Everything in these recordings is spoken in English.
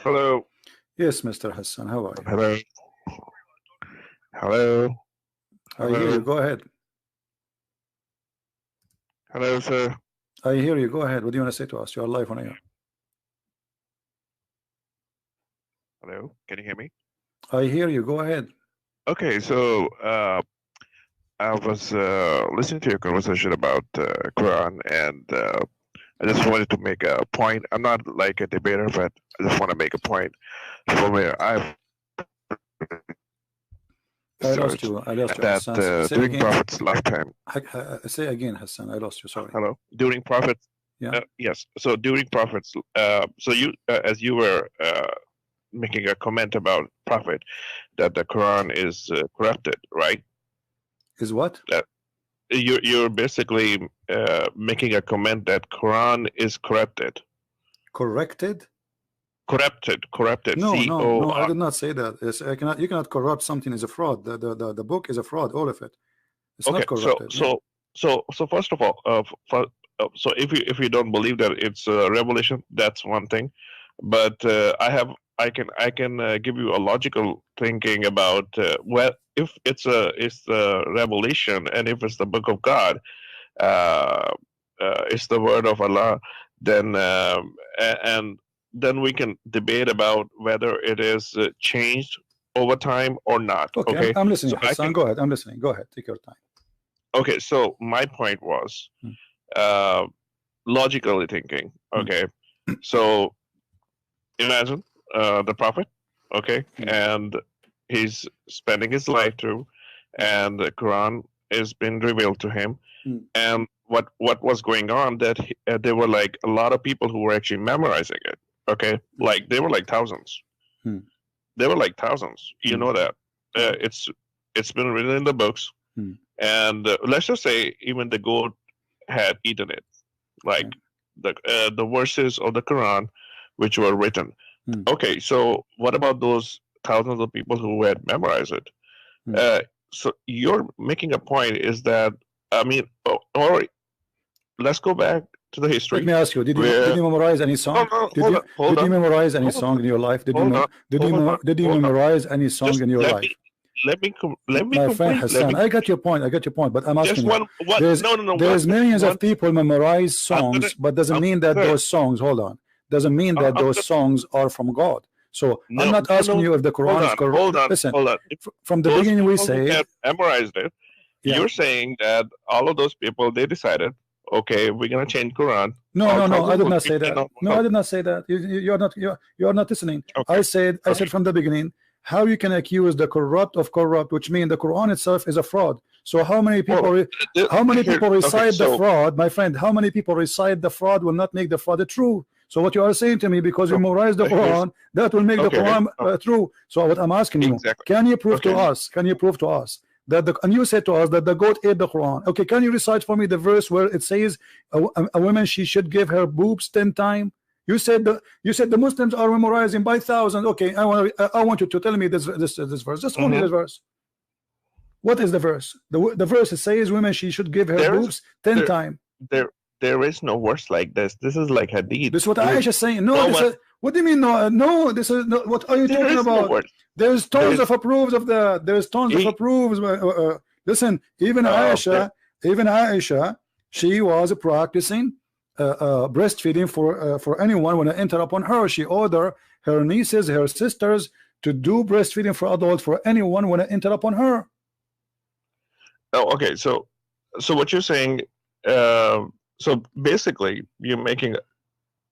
Hello. Yes, Mr. Hassan, how are you? Hello. Hello. I hear you. Go ahead. Hello, sir. I hear you. Go ahead. What do you want to say to us? You are live on air. Hello. Can you hear me? I hear you. Go ahead. Okay, so I was listening to your conversation about Quran, and I just wanted to make a point. I'm not like a debater, but I just want to make a point from where I've I lost you. that Hassan. during Prophet's lifetime. Say again, Hassan. I lost you. Sorry. Hello. During Prophet's. Yeah. Yes. So during Prophet's. So you, as you were making a comment about Prophet, that the Quran is corrupted, right? Is what? You're basically making a comment that Quran is corrupted. Corrected? Corrupted. No, I did not say that. You cannot corrupt something as a fraud. The book is a fraud, all of it. It's okay, not corrupted. So first of all, so if you don't believe that it's a revelation, that's one thing. But I can give you a logical thinking about if it's the revelation, and if it's the book of God, it's the word of Allah, then and then we can debate about whether it is changed over time or not. Okay, I'm listening. So Hassan, go ahead. I'm listening. Go ahead. Take your time. Okay, so my point was logically thinking. Okay, so imagine the Prophet, okay, and he's spending his life through, and the Quran is being revealed to him, and what was going on, that there were like a lot of people who were actually memorizing it. Okay, like they were like thousands. They were like thousands. You know that it's been written in the books, and let's just say even the goat had eaten it, like the verses of the Quran which were written. Okay, so what about those thousands of people who had memorized it? So you're making a point is that, I mean, or let's go back to the history. Let me ask you: Did you memorize any song? Did you memorize any song in your life? Did you memorize any song in your life? Let me my friend Hassan, I got your point. But I'm asking you. There's millions of people memorize songs, but doesn't mean that those songs. Hold on. Doesn't mean that those songs are from God. So I'm not asking you if the Quran is correct. Listen, from the beginning we say memorized it. Yeah. You're saying that all of those people, they decided, okay, we're gonna change Quran. No, I did not say that. No, I did not say that. You're not listening. Okay. I said from the beginning, how you can accuse the corrupt of corrupt, which means the Quran itself is a fraud. So how many people recite the fraud, my friend? How many people recite the fraud will not make the fraud true? So what you are saying to me, because you memorize the Quran, that will make the Quran true. So what I'm asking you, can you prove to us? Can you prove to us that and you said to us that the goat ate the Quran? Okay, can you recite for me the verse where it says a woman, she should give her boobs 10 times? You said the Muslims are memorizing by thousands. Okay, I want you to tell me this verse. Just only this verse. What is the verse? The verse says women, she should give her boobs 10 times. There is no verse like this. This is like hadith. This is what Aisha is saying. No, what do you mean? No, this is no. What are you talking about? No, there's tons of approves of that. There's tons of approves. Listen, even Aisha, she was practicing breastfeeding for anyone when I enter upon her. She ordered her nieces, her sisters to do breastfeeding for adults for anyone when I enter upon her. Oh, okay. So what you're saying? So basically, you're making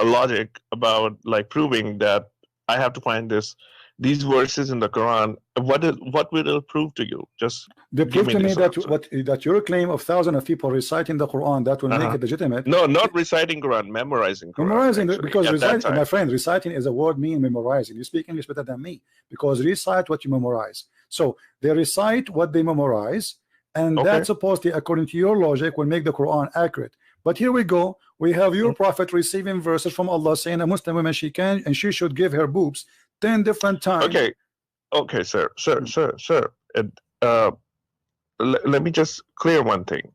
a logic about like proving that I have to find these verses in the Quran. What will it prove to you? Just they prove to me that your claim of thousands of people reciting the Quran, that will make it legitimate. No, not reciting Quran, memorizing Quran. Memorizing, because reciting, my friend, reciting is a word meaning memorizing. You speak English better than me, because recite what you memorize. So they recite what they memorize, and that supposedly, according to your logic, will make the Quran accurate. But here we go. We have your prophet receiving verses from Allah saying a Muslim woman, she should give her boobs 10 different times. Okay, sir. Let me just clear one thing.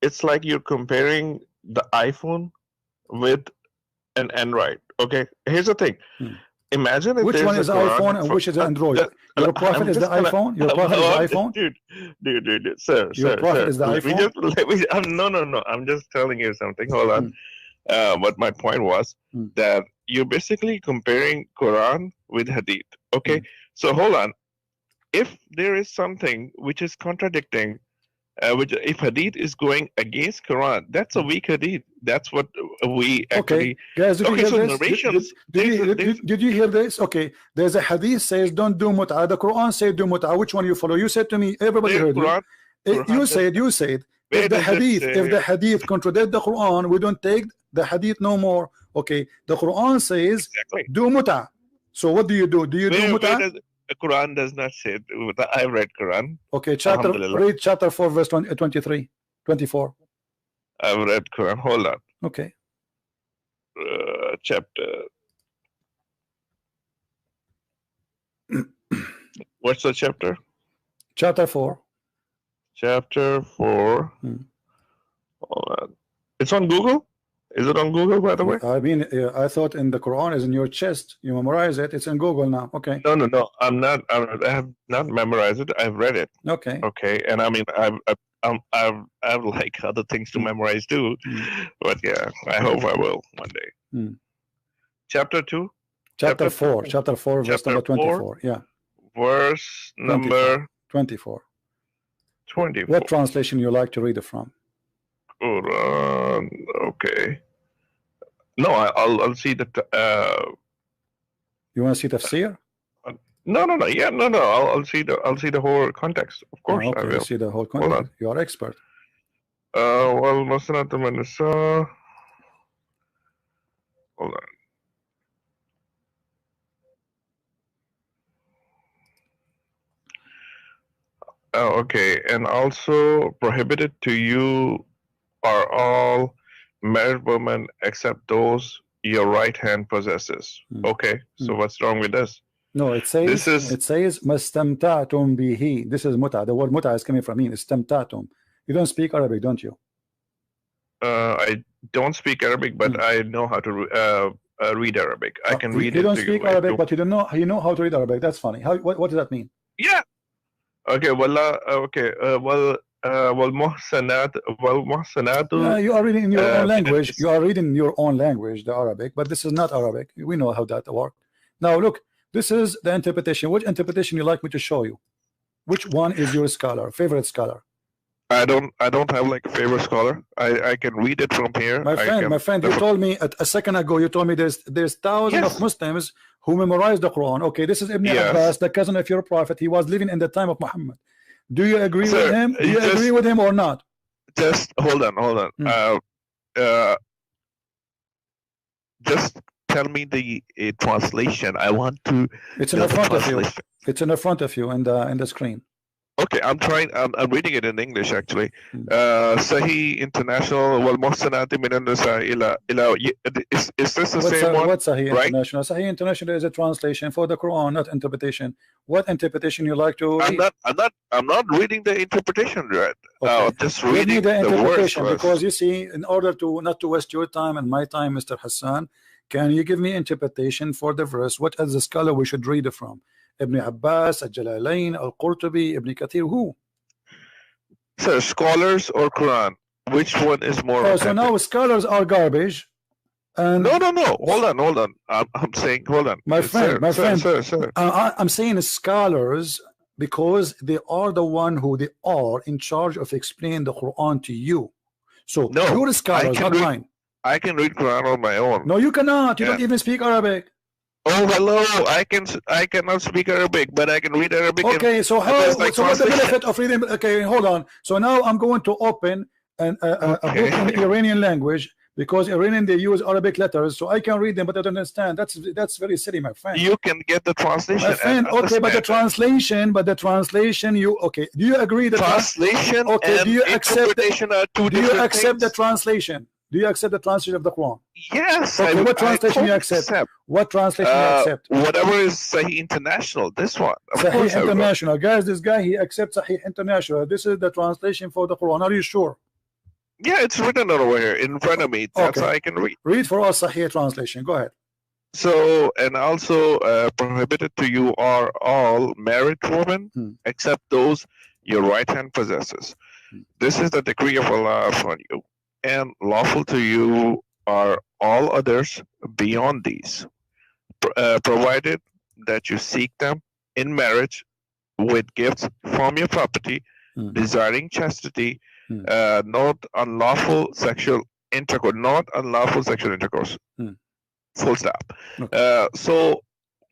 It's like you're comparing the iPhone with and Android. Okay, here's the thing. Imagine if which one is iPhone and which is Android. Your prophet is the iPhone. Your prophet is the iPhone. Dude, sir, your prophet is the iPhone. No. I'm just telling you something. Hold on. But my point was that you're basically comparing Quran with Hadith. Okay, so hold on. If there is something which is contradicting, which if Hadith is going against Quran, that's a weak Hadith. That's what we actually. Guys, did you hear this? Did you hear this? Okay, there's a Hadith says don't do mut'ah. The Quran says do mut'ah. Which one you follow? You said to me, everybody heard you. You said if the Hadith contradict the Quran, we don't take the Hadith no more. Okay, the Quran says do mut'ah. So what do you do? Do you do mut'ah? The Quran does not say. I read Quran. Okay, read chapter 4, verse 23, 24. I've read Quran. Hold on. Okay. Chapter. What's the chapter? Chapter 4. Chapter 4. Hold on. It's on Google. Is it on Google, by the way? I mean, I thought in the Quran is in your chest. You memorize it. It's in Google now. Okay. No. I'm not. I have not memorized it. I've read it. Okay. Okay. And I mean, I've like other things to memorize too. But yeah, I hope I will one day. Chapter 2. Chapter 4. Chapter 4, verse number 24. Yeah. Verse number 24. 24. What translation you like to read it from? Quran. Okay. No, I'll see the. You want to see tafsir? No. Yeah, no. I'll see the whole context. Of course, okay, I will. See the whole context. You are expert. Well, Musnad al-Nisa. Hold on. Okay, and also prohibited to you are all married women except those your right hand possesses. Okay, so what's wrong with this? No, it says mastamta'tum bihi. This is muta. The word muta is coming from me. Istamta'tum. You don't speak Arabic, don't you? I don't speak Arabic, but I know how to read Arabic. I can read it. You don't speak Arabic, but you don't know. You know how to read Arabic. That's funny. What does that mean? Yeah. Okay. Well. Okay. Muhsanat. You are reading in your own language. You are reading your own language, the Arabic, but this is not Arabic. We know how that works. Now look, this is the interpretation. Which interpretation you like me to show you? Which one is your favorite scholar? I don't have like a favorite scholar. I can read it from here. My friend, you told me a second ago. You told me there's thousands of Muslims who memorize the Quran. Okay, this is Ibn Abbas, the cousin of your prophet. He was living in the time of Muhammad. Do you agree with him? Do you agree with him or not? Just hold on. Just tell me the translation. I want to. It's in the front of you. It's in the front of you in the screen. Okay, I'm trying. I'm reading it in English actually. Sahih International. Wal muhsanati min an-nisa ila. Is this the same one? What's Sahih International? Sahih International is a translation for the Quran, not interpretation. What interpretation you like to read? I'm not reading the interpretation, right? Okay. Just reading the interpretation because you see, in order to not to waste your time and my time, Mr. Hassan, can you give me interpretation for the verse? What is the scholar we should read it from? Ibn Abbas, Al-Jalalain, Al-Qurtubi, Ibn Kathir, who? So scholars or Quran? Which one is more? So now scholars are garbage. And no. Hold on. I'm saying, hold on. My friend. I'm saying scholars because they are the one who they are in charge of explaining the Quran to you. So you're scholars, not mine. I can read Quran on my own. No, you cannot. You don't even speak Arabic. Oh, hello. I cannot speak Arabic, but I can read Arabic. Okay, so what's the benefit of reading? Okay, hold on. So now I'm going to open a book in the Iranian language because Iranian they use Arabic letters, so I can read them, but I don't understand. That's very silly, my friend. You can get the translation. My friend, okay, but the translation, you okay? Do you agree that translation? Okay, do you accept interpretation are two different things? Do you accept the translation? Do you accept the translation of the Quran? Yes. Okay, what translation you accept? What translation you accept? Whatever is Sahih International. This one. Sahih International. Guys, this guy, he accepts Sahih International. This is the translation for the Quran. Are you sure? Yeah, it's written over here in front of me. That's how I can read. Read for us Sahih translation. Go ahead. So, and also prohibited to you are all married women, except those your right hand possesses. This is the decree of Allah upon you, and lawful to you are all others beyond these, provided that you seek them in marriage with gifts from your property, desiring chastity, not unlawful sexual intercourse, full stop. So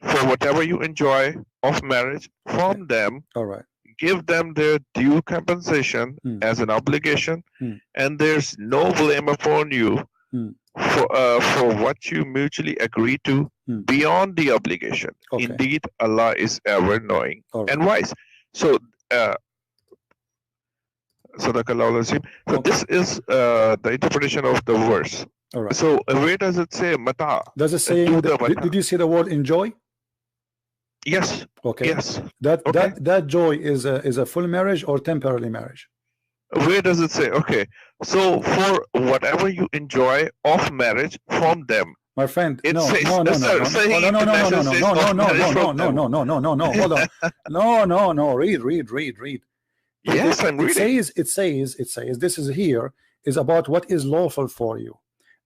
for whatever you enjoy of marriage from them, give them their due compensation as an obligation, and there's no blame upon you for what you mutually agree to beyond the obligation. Indeed, Allah is ever knowing and wise. So so this is the interpretation of the verse. So where does it say mata? Does it say did you see the word enjoy? Yes. Okay. Yes. That joy is a full marriage or temporary marriage? Where does it say? Okay. So for whatever you enjoy of marriage from them. My friend, no, hold on. Read. Yes, I'm reading. It says this is here is about what is lawful for you,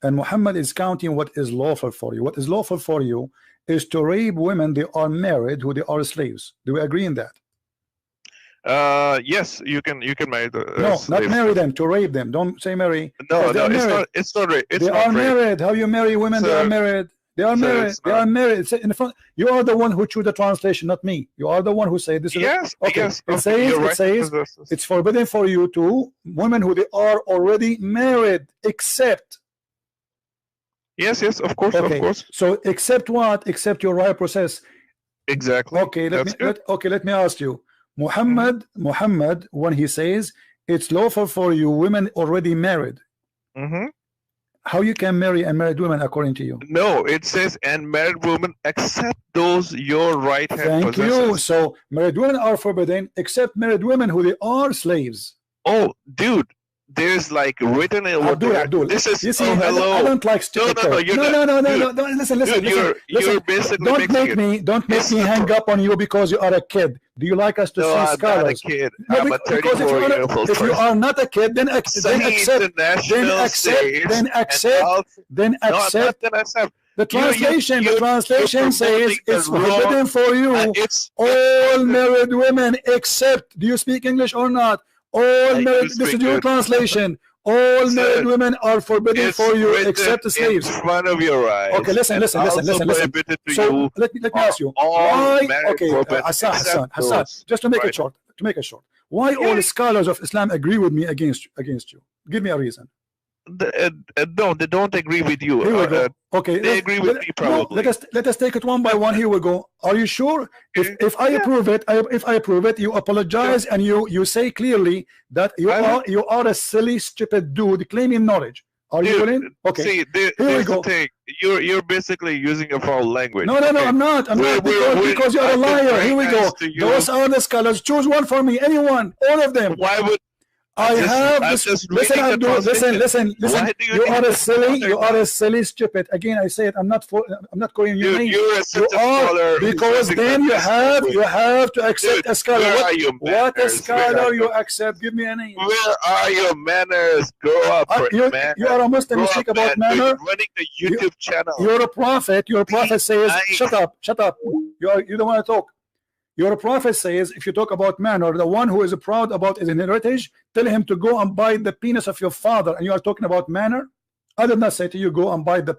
and Muhammad is counting what is lawful for you. What is lawful for you is to rape women they are married who they are slaves. Do we agree in that? Yes, you can marry the not marry them, to rape them. Don't say marry. No, it's not rape. They are married. How you marry women? They are married. They are married. They are married. It's in the front. You are the one who choose the translation, not me. You are the one who say this. Yes. Yes. It says it's forbidden for you to women who they are already married, except. Yes. Of course. Of course. So except what? Except your right process. Exactly. Okay. Let me ask you. Muhammad, when he says it's lawful for you women already married, how you can marry unmarried women according to you? No, it says and married women except those your right hand possesses. Thank you. So married women are forbidden except married women who they are slaves. Oh, dude. There's like written in Abdul. This is you see, I don't like stupid. No. Listen. You're basically don't make me hang up on you because you are a kid. Do you like us to see scholars? I'm not a kid. I'm a 34-year-old person. If you are not a kid, then accept. The translation says it's forbidden for you all married women except. Do you speak English or not? All married. This is your translation. All married women are forbidden for you except slaves. In front of your eyes. Okay, listen. So let me ask you. Why? Okay, Hassan. Just to make it short. Why all the scholars of Islam agree with me against you? Give me a reason. No, they don't agree with you. Here we go. Okay, they agree with me probably. No, let us take it one by one. Here we go. Are you sure? If I approve it, you apologize and you say clearly that you are a silly, stupid dude claiming knowledge. Are you willing? Okay. See, here's the thing. You're basically using a foul language. No, I'm not. Because you're a liar. Here we go. Those are the scholars. Choose one for me. Anyone. All of them. Why would I have this. Listen, Abdul. Listen. You are a silly, stupid. Again, I say it. I'm not calling you names. You are because then you have to accept a scholar. What a scholar you accept? Give me a name. Where are your manners? Grow up, man. You are a Muslim. You speak about manner. Running a YouTube channel. You're a prophet. Your prophet says, "Shut up. You don't want to talk." Your prophet says, if you talk about manner, the one who is proud about his heritage, tell him to go and bite the penis of your father. And you are talking about manner? I did not say to you, go and bite the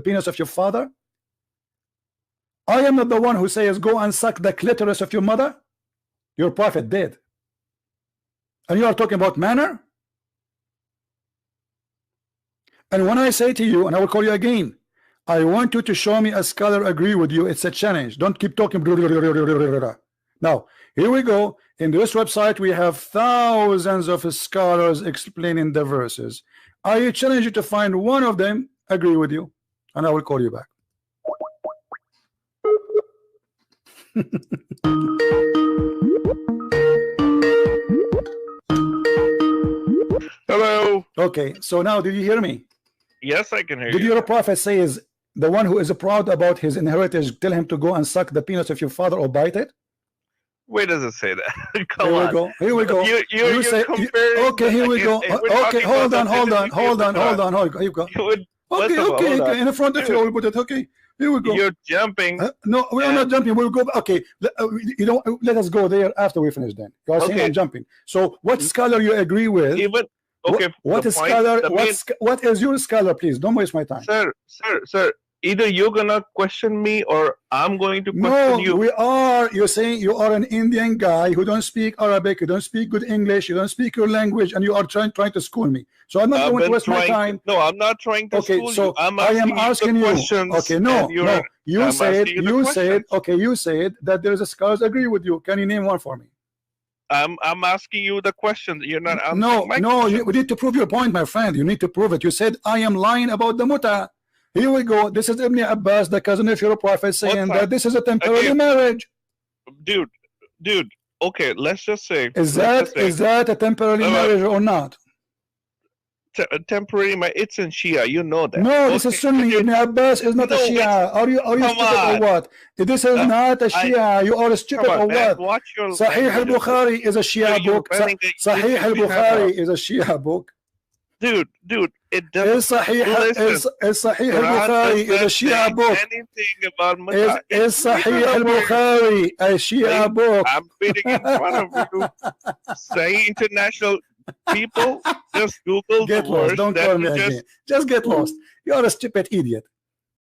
penis of your father. I am not the one who says, go and suck the clitoris of your mother. Your prophet did. And you are talking about manner? And when I say to you, and I will call you again, I want you to show me a scholar agree with you. It's a challenge. Don't keep talking. Now, here we go. In this website, we have thousands of scholars explaining the verses. I challenge you to find one of them agree with you, and I will call you back. Hello. Okay, so now did you hear me? Yes, I can hear you. Did your prophet say is the one who is proud about his inheritance, tell him to go and suck the penis of your father or bite it? Where does it say that? Come here on. we go. Here we go. You say, okay, here we go. Okay, hold on. Here you go. Okay. In front of you, we'll put it. Okay, here we go. You're jumping. No, we are not jumping. We'll go. Okay, you know, let us go there after we finish. Then you are saying I'm jumping. So, what scholar you agree with? Even okay. What is scholar? What is your scholar? Please don't waste my time, sir. Either you're gonna question me or I'm going to question you. No, we are. You're saying you are an Indian guy who don't speak Arabic, you don't speak good English, you don't speak your language, and you are trying to school me. So I'm not going to waste my time. No, I'm not trying to school you. I am asking you. Okay, no. You said that there is a scholars agree with you. Can you name one for me? I'm asking you the question. You're not answering my question. We need to prove your point, my friend. You need to prove it. You said I am lying about the muta. Here we go. This is Ibn Abbas, the cousin of your prophet, saying that this is a temporary marriage. Dude. Okay, let's just say. Is that a temporary marriage or not? Temporary marriage. It's in Shia. You know that. No, this is Sunni. Ibn Abbas is not a Shia. Are you stupid or what? This is not a Shia. You are stupid or what? Sahih al-Bukhari is a Shia book. Sahih al-Bukhari is a Shia book. Dude, it doesn't. Sahih al-Bukhari is a Shia book. Anything about is Sahih al-Bukhari a Shia book? I'm reading in front of you. Sahih International people, just Google get the lost. words. Don't call me again. Just get lost. You are a stupid idiot.